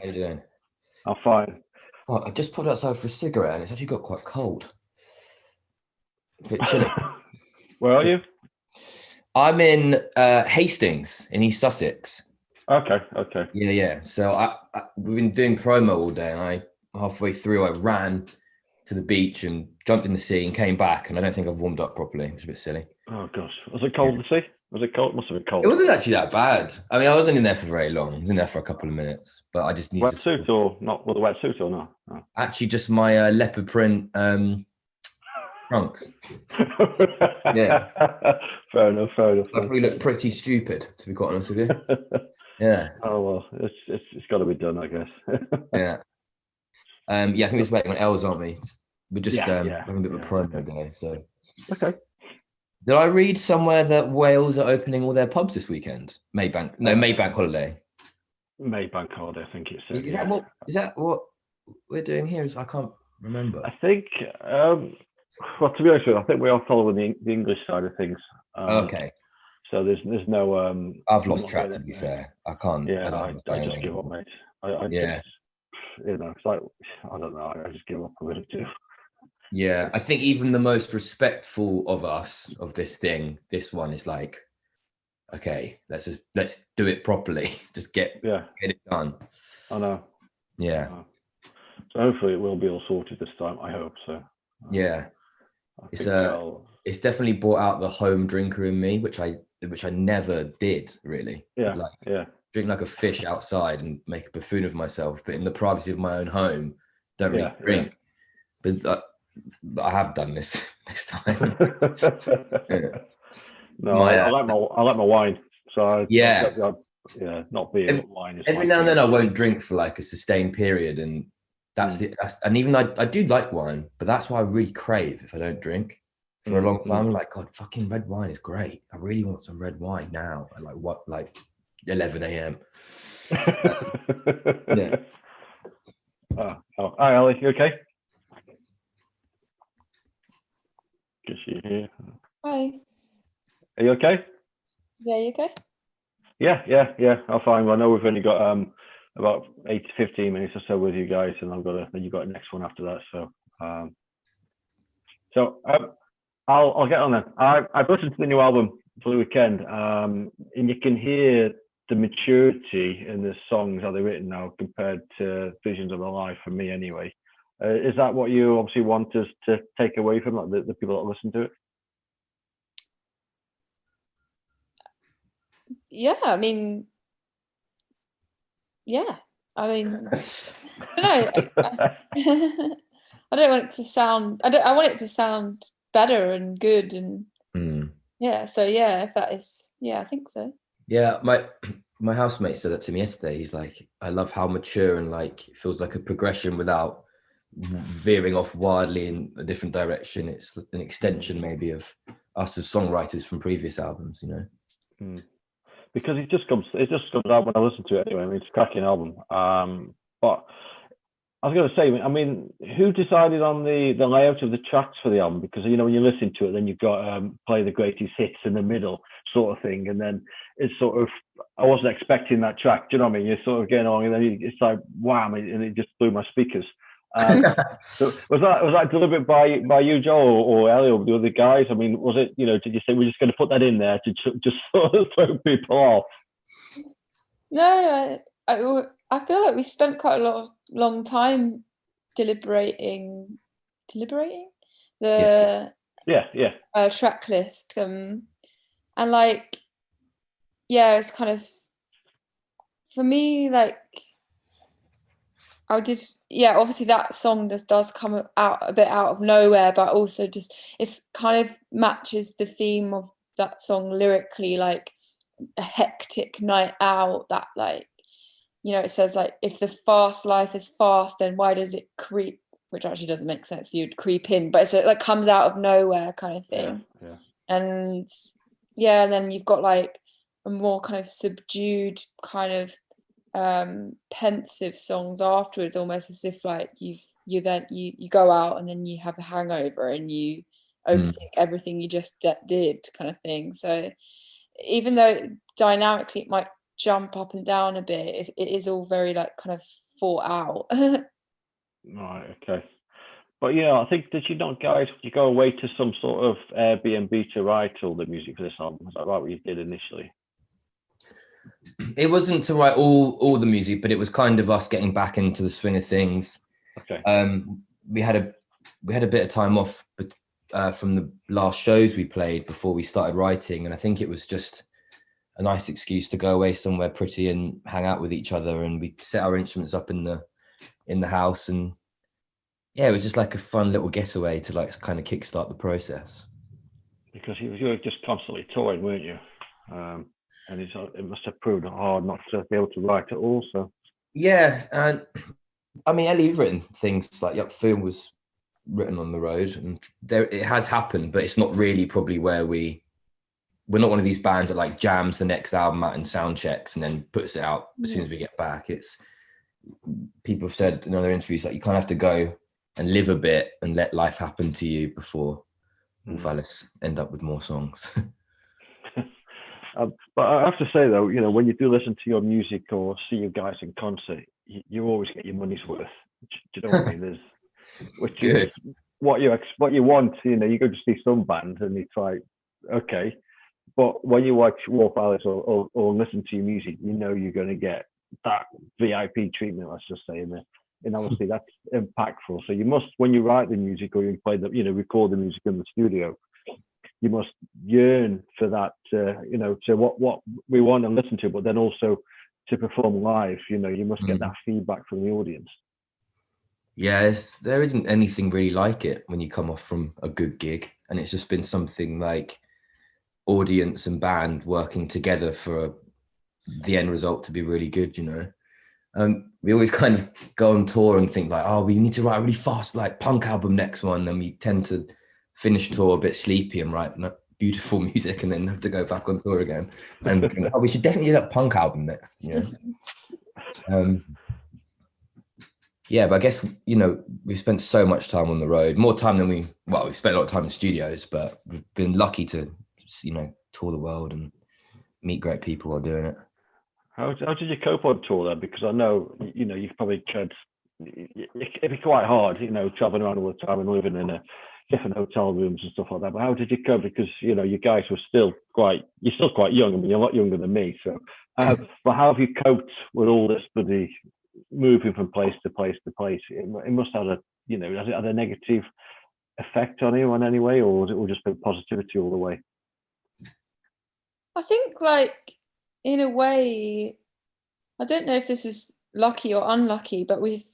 How you doing? I'm fine. Oh, I just pulled outside for a cigarette and it's actually got quite cold. A bit chilly. Where are you? I'm in Hastings in East Sussex. Okay, okay. Yeah. So we've been doing promo all day, and I halfway through I ran to the beach and jumped in the sea and came back, and I don't think I've warmed up properly. It was a bit silly. Oh gosh, was it Yeah. cold to see? Was it cold? Must have been It cold. wasn't actually that bad. I mean, I wasn't in there for very long. I was in there for a couple of minutes, but I just need to sort Wetsuit of or not? With a wetsuit or no? actually just my leopard print trunks. Yeah. Fair enough. Fair enough. I probably look pretty stupid, to be quite honest with you. Yeah, Oh well, it's got to be done, I guess. yeah. Yeah, I think we're just waiting on Els, aren't we? We're just Yeah, having a bit of a yeah. promo day. So, Okay. did I read somewhere that Wales are opening all their pubs this weekend? Maybank, no, Uh, Maybank holiday. May bank holiday, I think it said. Is Yeah. that what we're doing here? I can't remember. I think. Well, to be honest with you, I think we are following the English side of things. Okay, So there's no. I've I'm lost not track. getting To be it. fair, I can't. Yeah, I don't know what's I going on just give up, anymore. mate. I just, Yeah, it's like, I don't know. I just give up a bit of too. yeah. I think even the most respectful of us of this thing, this one is like, okay, let's do it properly. Just get Yeah, it done. I know. Yeah, So hopefully it will be all sorted this time. I hope so. yeah. I It's think I'll. it's definitely brought out the home drinker in me, which I never did really. Yeah, Like yeah, drink like a fish outside and make a buffoon of myself, but in the privacy of my own home, don't really yeah, yeah. drink. But I have done this this time. No, My I like my wine. So yeah. yeah, not beer, Every, but wine is every my now and thing. then I won't drink for like a sustained period, and that's Mm, it. And even I do like wine, but that's why I really crave if I don't drink for a mm, long mm. time. I'm like, God, fucking red wine is great. I really want some red wine now at like 11 a.m. Yeah. Hi, Ellie. You okay? Good to see you here. Hi. Are you okay? Yeah, you okay? Yeah. I'm fine. Well, I know we've only got about 8 to 15 minutes or so with you guys, and then you got a next one after that. Um, so I'll get on then. I've listened to the new album for the weekend, and you can hear the maturity in the songs how they're written now compared to Visions of a Life for me anyway. Is that what you obviously want us to take away from like, the people that listen to it? Yeah, I mean, yeah. I mean, I don't know. I don't want it to sound. I want it to sound better and good and Hmm. yeah. So yeah, if that is, yeah, I think so. Yeah, my housemate said that to me yesterday. He's like, I love how mature and like it feels like a progression without veering off wildly in a different direction. It's an extension maybe of us as songwriters from previous albums, you know. Mm. Because it just comes out when I listen to it anyway. I mean, it's a cracking album. But I was going to say, I mean, who decided on the layout of the tracks for the album? Because you know when you listen to it, then you've got play the greatest hits in the middle, sort of thing, and then it's sort of I wasn't expecting that track. Do you know what I mean? You're sort of getting on, and then it's like wham, and it just blew my speakers. So was that delivered by you, Joe, or Ellie, or the other guys? I mean, was it did you say we're just going to put that in there to just sort of throw people off? No, I feel like we spent quite a long time deliberating Yeah. the Yeah. track list, and like yeah, it's kind of for me like. Yeah, obviously that song just does come out a bit out of nowhere, but also just it's kind of matches the theme of that song lyrically, like a hectic night out that like, it says like if the fast life is fast, then why does it creep? Which actually doesn't make sense. You'd creep in, but it like comes out of nowhere kind of thing. Yeah. And yeah, and then you've got like a more kind of subdued kind of pensive songs afterwards, almost as if like you go out and then you have a hangover and you overthink everything you just did kind of thing. So even though dynamically it might jump up and down a bit, it is all very like kind of thought out. Right, okay. But yeah, I think, did you not guys, you go away to some sort of Airbnb to write all the music for this album? Is that right, what you did initially? It wasn't to write all the music, but it was kind of us getting back into the swing of things. Okay. We had a bit of time off, but from the last shows we played before we started writing, and I think it was just a nice excuse to go away somewhere pretty and hang out with each other. And we set our instruments up in the house, and yeah, it was just like a fun little getaway to like kind of kickstart the process. Because you were just constantly touring, weren't you? And it must have proved hard not to be able to write at all. So yeah, and I mean, Ellie's written things like Yup Film was written on the road, and there it has happened, but it's not really probably where we're not one of these bands that like jams the next album out and sound checks and then puts it out as soon as we get back. It's, people have said in other interviews, like, you kind of have to go and live a bit and let life happen to you before we'll end up with more songs. But I have to say though, you know, when you do listen to your music or see you guys in concert, you always get your money's worth. Do you know what I mean? Which is what you want. You know, you go to see some band and it's like, okay, but when you watch War Palace or listen to your music, you know you're going to get that VIP treatment. Let's just say, and obviously that's impactful. So you must, when you write the music or you play the, you know, record the music in the studio, you must yearn for that, you know, to what we want to listen to, but then also to perform live. You know, you must get that feedback from the audience. Yeah, there isn't anything really like it when you come off from a good gig, and it's just been something like audience and band working together for the end result to be really good, you know. We always kind of go on tour and think like, oh, we need to write a really fast like punk album next one, and we tend to finish tour a bit sleepy and write beautiful music and then have to go back on tour again and think, oh, we should definitely do that punk album next, you know. Yeah, but I guess, you know, we've spent so much time on the road, more time than we've spent a lot of time in studios, but we've been lucky to, you know, tour the world and meet great people while doing it. How did you cope on tour then? Because I know, you know, you've probably it'd be quite hard, you know, traveling around all the time and living in different hotel rooms and stuff like that. But how did you cope? Because, you know, you guys were you're still quite young. I mean, you're a lot younger than me. So, but how have you coped with all this bloody moving from place to place to place? It must have has it had a negative effect on you in any way, or has it all just been positivity all the way? I think, like, in a way, I don't know if this is lucky or unlucky, but we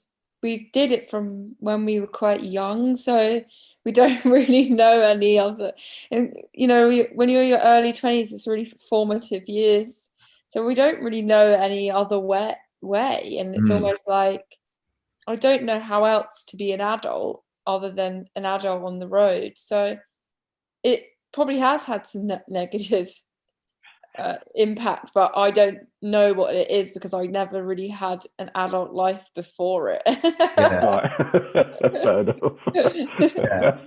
did it from when we were quite young, so we don't really know any other. And you know, when you're in your early 20s, it's really formative years, so we don't really know any other way. And it's almost like, I don't know how else to be an adult other than an adult on the road. So it probably has had some negative impact, but I don't know what it is because I never really had an adult life before it. Fair enough. Yeah.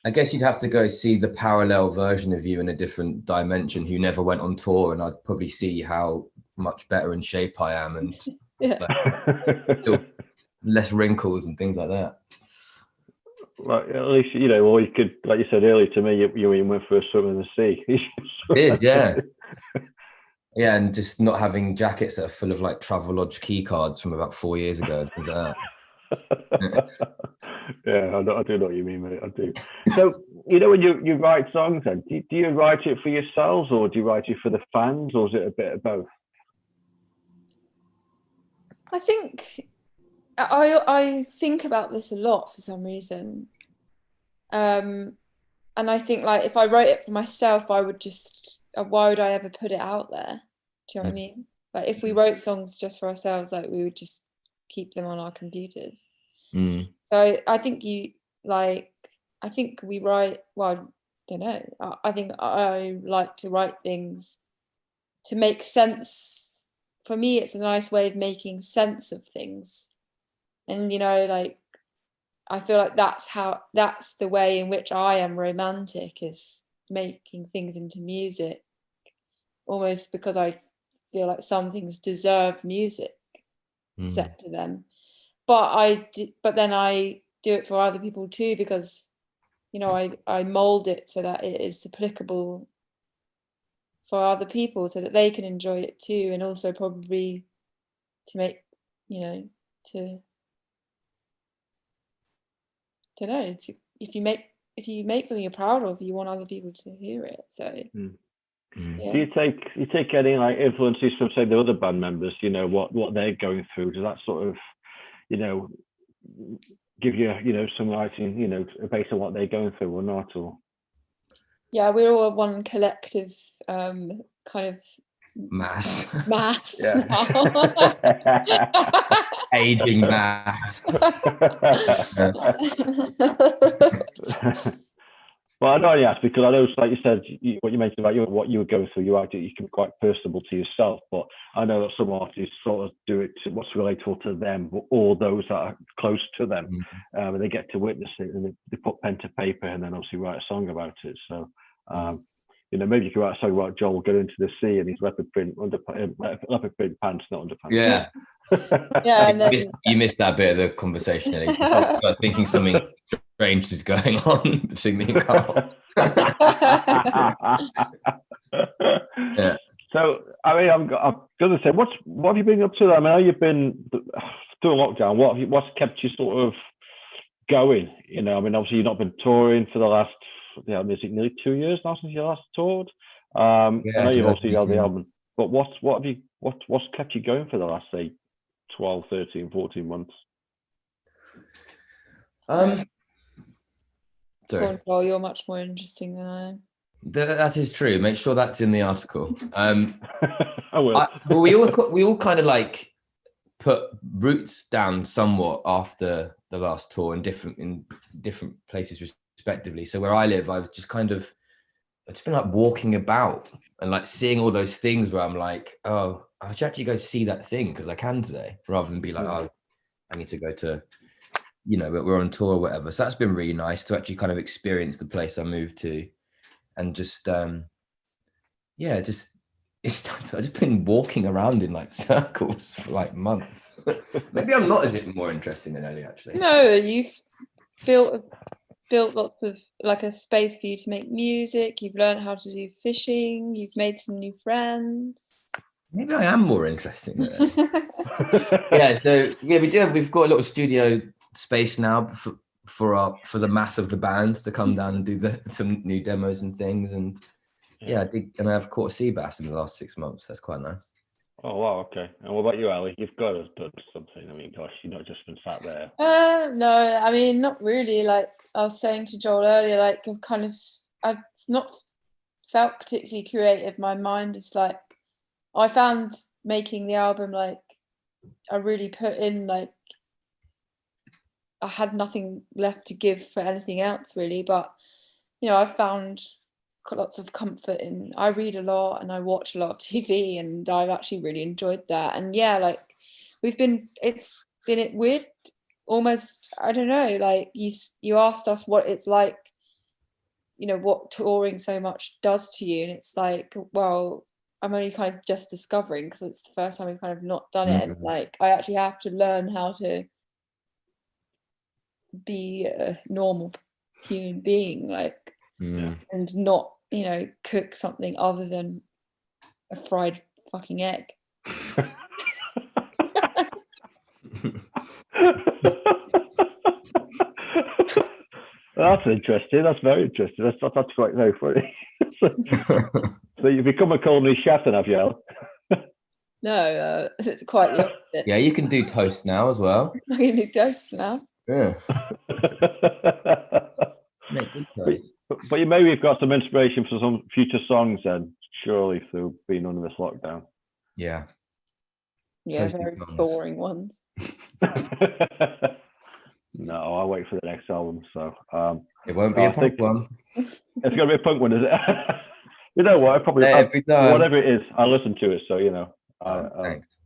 I guess you'd have to go see the parallel version of you in a different dimension who never went on tour, and I'd probably see how much better in shape I am and like, less wrinkles and things like that. Well, at least, you know, or you could, like you said earlier to me, you went for a swim in the sea. Did, yeah. Yeah, and just not having jackets that are full of like Travelodge key cards from about 4 years ago and things like that. Yeah, I do know what you mean, mate. I do. So, you know, when you write songs, then do you write it for yourselves, or do you write it for the fans, or is it a bit of both? I think I think about this a lot for some reason, and I think, like, if I wrote it for myself, I would just, why would I ever put it out there? Do you know what I mean? Like, if we wrote songs just for ourselves, like, we would just keep them on our computers. So I think I think we write, well, I don't know, I think I like to write things to make sense. For me, it's a nice way of making sense of things. And, you know, like, I feel like that's the way in which I am romantic, is making things into music, almost because I feel like some things deserve music. set to them. But then I do it for other people too, because I mold it so that it is applicable for other people, so that they can enjoy it too, and also probably to make to don't know, if you make something you're proud of, you want other people to hear it. So yeah. Do you take any like influences from, say, the other band members, what they're going through? Does that sort of give you some writing based on what they're going through or not? Or yeah, we're all one collective kind of mass now. Aging mass. Well, I know you asked because I know, like you said, what you mentioned about what you were going through, you can be quite personable to yourself, but I know that some artists sort of do it to what's relatable to them or those that are close to them, and they get to witness it, and they put pen to paper and then obviously write a song about it. So, maybe you could write a song about Joel going into the sea and his leopard print pants, not underpants. Yeah. Yeah, and then you missed that bit of the conversation, Ellie. I thinking something strange is going on between me and Carl. Yeah. So, I mean, I'm going to say, what have you been up to? I mean, I know you've been through a lockdown. What's kept you sort of going? I mean, obviously you've not been touring for the last, is it nearly 2 years now since you last toured? I know you've obviously held the album, but what's kept you going for the last, say, 12, 13, 14 months? Sorry. Well, you're much more interesting than I am. That is true. Make sure that's in the article. I will. We all kind of like put roots down somewhat after the last tour in different places respectively. So where I live, I've just been like walking about and like seeing all those things where I'm like, oh, I should actually go see that thing because I can today, rather than be like, oh, I need to go to, we're on tour or whatever. So that's been really nice to actually kind of experience the place I moved to, and just I've just been walking around in like circles for like months. Maybe I'm not more interesting than Ellie, actually. No, you've built lots of like a space for you to make music. You've learned how to do fishing. You've made some new friends. Maybe I am more interesting than Ellie. We've got a little studio space now for the mass of the band to come down and do some new demos and things. And and I've caught a sea bass in the last 6 months. That's quite nice. Oh wow, okay. And what about you, Ellie? You've got to have done something. I mean, gosh, you've not just been sat there. No, I mean, not really. Like I was saying to Joel earlier, like I've not felt particularly creative. My mind is like, I found making the album, like I really put in, like I had nothing left to give for anything else really, but I found lots of comfort in, I read a lot and I watch a lot of TV, and I've actually really enjoyed that. And like it's been weird, almost, I don't know, like you asked us what it's like, what touring so much does to you, and it's like, well, I'm only kind of just discovering, because it's the first time we've kind of not done it. And like I actually have to learn how to be a normal human being, like and not cook something other than a fried fucking egg. That's interesting. That's very interesting. That's quite very funny. So you've become a culinary chef then, have you, Elle? No, quite the opposite. Yeah, you can do toast now as well. I can do toast now. Yeah. But maybe you've got some inspiration for some future songs then, surely, through being under this lockdown. Yeah. Yeah, very boring ones. No, I'll wait for the next album. So it won't be a punk one. It's going to be a punk one, is it? You know what? Whatever it is, I listen to it. So thanks.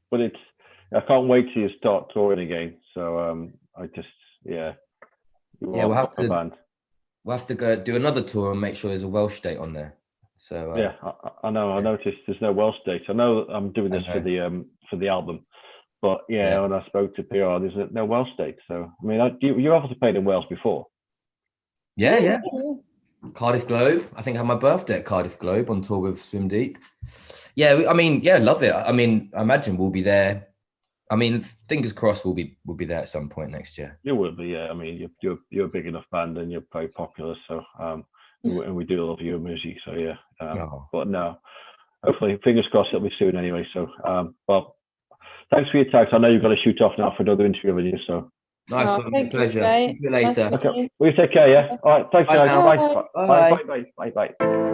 But I can't wait till you start touring again. So I just we'll have to go do another tour and make sure there's a Welsh date on there. So I know. I noticed there's no Welsh date. I know I'm doing this for the album, But yeah, when I spoke to PR, there's no Welsh dates. So I mean, you obviously played in Wales before. Yeah. Cardiff Globe. I think I had my birthday at Cardiff Globe on tour with Swim Deep. Yeah, I mean, yeah, love it. I mean, I imagine we'll be there. I mean, fingers crossed we'll be there at some point next year. You will be, yeah. I mean, you're a big enough band and you're very popular, so and we do love your music, so yeah. But no, hopefully, fingers crossed it'll be soon anyway. So, well, thanks for your time. I know you've got to shoot off now for another interview with you. So nice one, pleasure. See you later. Okay, well, you take care, yeah. All right, thanks, guys. Bye. Bye. Bye. Bye. Bye. Bye.